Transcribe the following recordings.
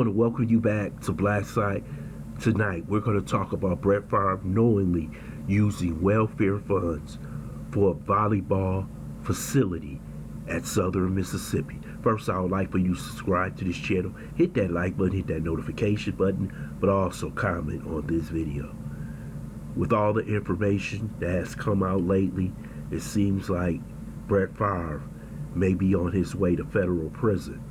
want to welcome you back to Black Site. Tonight, we're going to talk about Brett Favre knowingly using welfare funds for a volleyball facility at Southern Mississippi. First, I would like for you to subscribe to this channel, hit that like button, hit that notification button, but also comment on this video. With all the information that has come out lately, it seems like Brett Favre may be on his way to federal prison.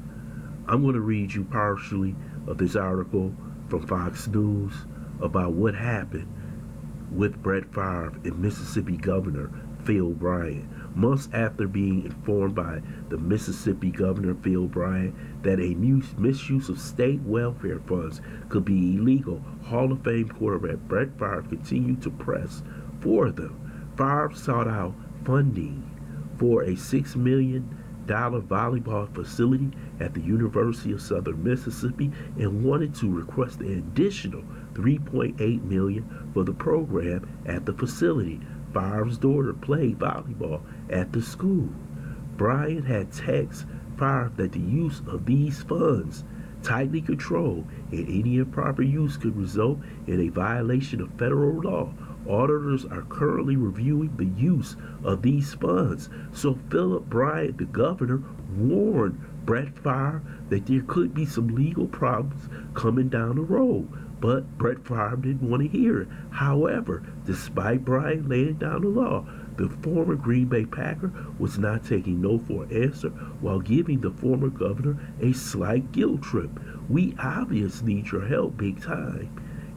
I'm going to read you partially of this article from Fox News about what happened with Brett Favre and Mississippi Governor Phil Bryant. Months after being informed by the Mississippi Governor Phil Bryant that a misuse of state welfare funds could be illegal, Hall of Fame quarterback Brett Favre continued to press for them. Favre sought out funding for a $6 million volleyball facility at the University of Southern Mississippi and wanted to request an additional $3.8 million for the program at the facility. Favre's daughter played volleyball at the school. Bryant had texted Favre that the use of these funds, tightly controlled, and any improper use could result in a violation of federal law. Auditors are currently reviewing the use of these funds. So Philip Bryant, the governor, warned Brett Favre that there could be some legal problems coming down the road. But Brett Favre didn't want to hear it. However, despite Bryant laying down the law, the former Green Bay Packer was not taking no for an answer while giving the former governor a slight guilt trip. We obviously need your help big time.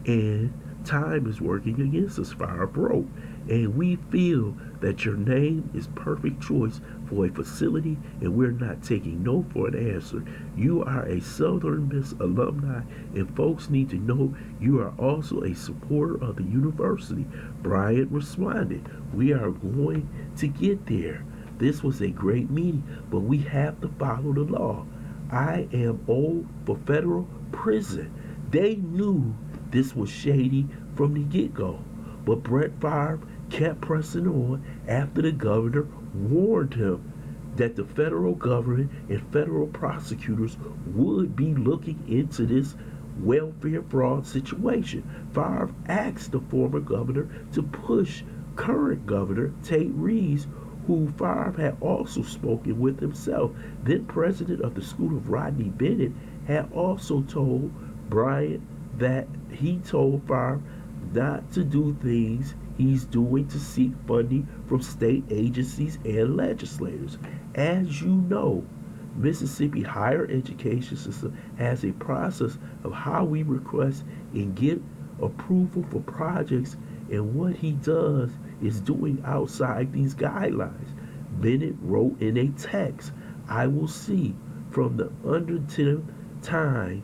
And time is working against us, Favre wrote, and we feel that your name is perfect choice for a facility and we're not taking no for an answer. You are a Southern Miss alumni and folks need to know you are also a supporter of the university. Bryant responded, we are going to get there. This was a great meeting, but we have to follow the law. I am old for federal prison. They knew this was shady from the get-go, but Brett Favre kept pressing on after the governor warned him that the federal government and federal prosecutors would be looking into this welfare fraud situation. Favre asked the former governor to push current governor Tate Reeves, who Favre had also spoken with himself. Then president of the school of Rodney Bennett had also told Bryant that he told Favre not to do things he's doing to seek funding from state agencies and legislators. As you know, Mississippi higher education system has a process of how we request and get approval for projects, and what he does is doing outside these guidelines. Bennett wrote in a text, I will see from the umpteenth time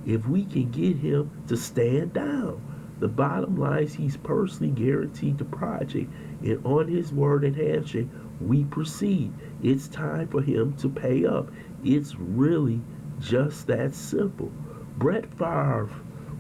if we can get him to stand down. The bottom line is he's personally guaranteed the project, and on his word and handshake, we proceed. It's time for him to pay up. It's really just that simple. Brett Favre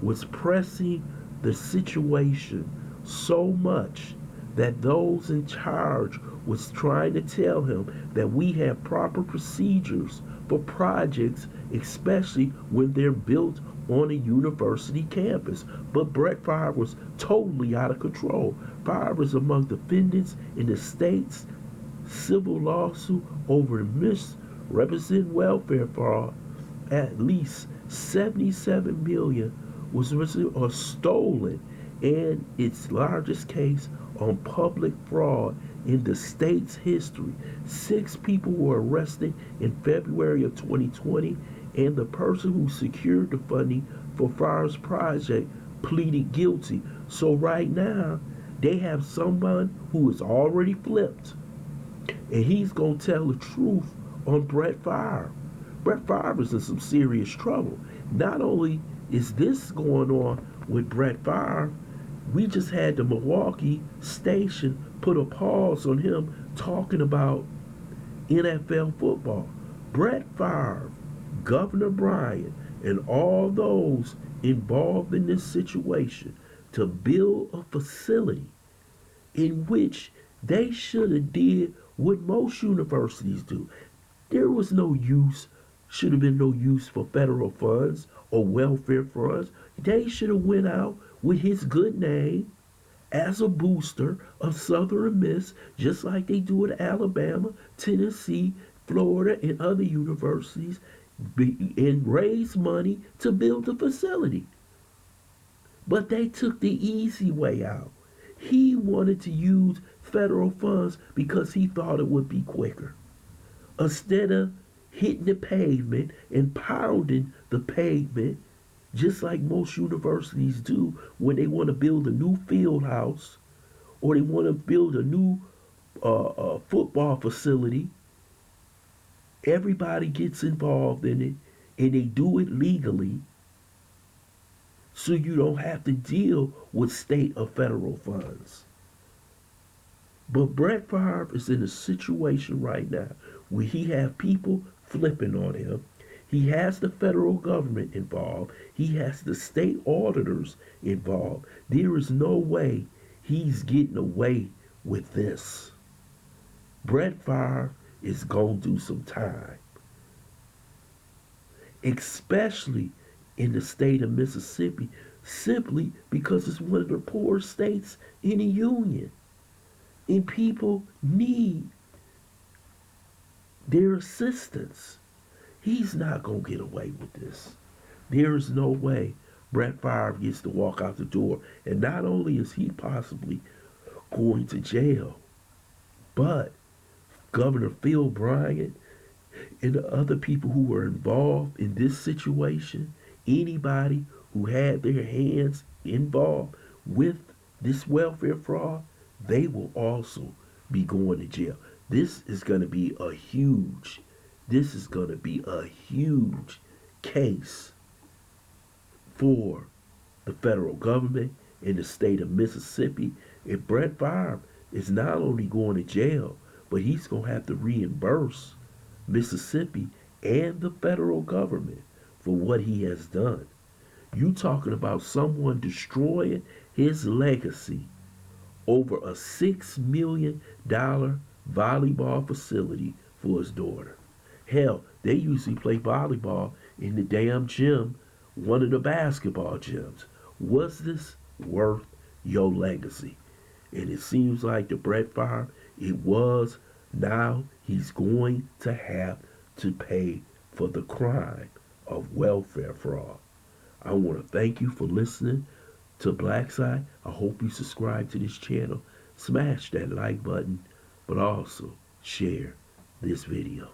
was pressing the situation so much that those in charge was trying to tell him that we have proper procedures for projects, especially when they're built on a university campus. But Brett Favre was totally out of control. Favre is among defendants in the state's civil lawsuit over misrepresented welfare fraud. At least $77 million was received or stolen, and its largest case on public fraud in the state's history. 6 people were arrested in February of 2020, and the person who secured the funding for Favre's project pleaded guilty. So right now, they have someone who is already flipped, and he's going to tell the truth on Brett Favre. Brett Favre is in some serious trouble. Not only is this going on with Brett Favre, we just had the Milwaukee station put a pause on him talking about NFL football. Brett Favre, Governor Bryant, and all those involved in this situation to build a facility in which they should have did what most universities do. There was no use should have been no use for federal funds or welfare funds. They should have went out with his good name as a booster of Southern Miss, just like they do at Alabama, Tennessee, Florida, and other universities, and raise money to build the facility. But they took the easy way out. He wanted to use federal funds because he thought it would be quicker. Instead of hitting the pavement and pounding the pavement, just like most universities do when they want to build a new field house or they want to build a new football facility, everybody gets involved in it and they do it legally so you don't have to deal with state or federal funds. But Brett Favre is in a situation right now where he have people flipping on him. He has the federal government involved. He has the state auditors involved. There is no way he's getting away with this. Brett Favre is going to do some time, especially in the state of Mississippi, simply because it's one of the poorest states in the union. And people need their assistance. He's not going to get away with this. There is no way Brett Favre gets to walk out the door. And not only is he possibly going to jail, but Governor Phil Bryant and the other people who were involved in this situation, anybody who had their hands involved with this welfare fraud, they will also be going to jail. This is going to be a huge case for the federal government in the state of Mississippi. And Brett Favre is not only going to jail, but he's going to have to reimburse Mississippi and the federal government for what he has done. You talking about someone destroying his legacy over a $6 million volleyball facility for his daughter. Hell, they usually play volleyball in the damn gym, one of the basketball gyms. Was this worth your legacy? And it seems like the Brett Favre, it was. Now he's going to have to pay for the crime of welfare fraud. I want to thank you for listening to Black Side. I hope you subscribe to this channel. Smash that like button, but also share this video.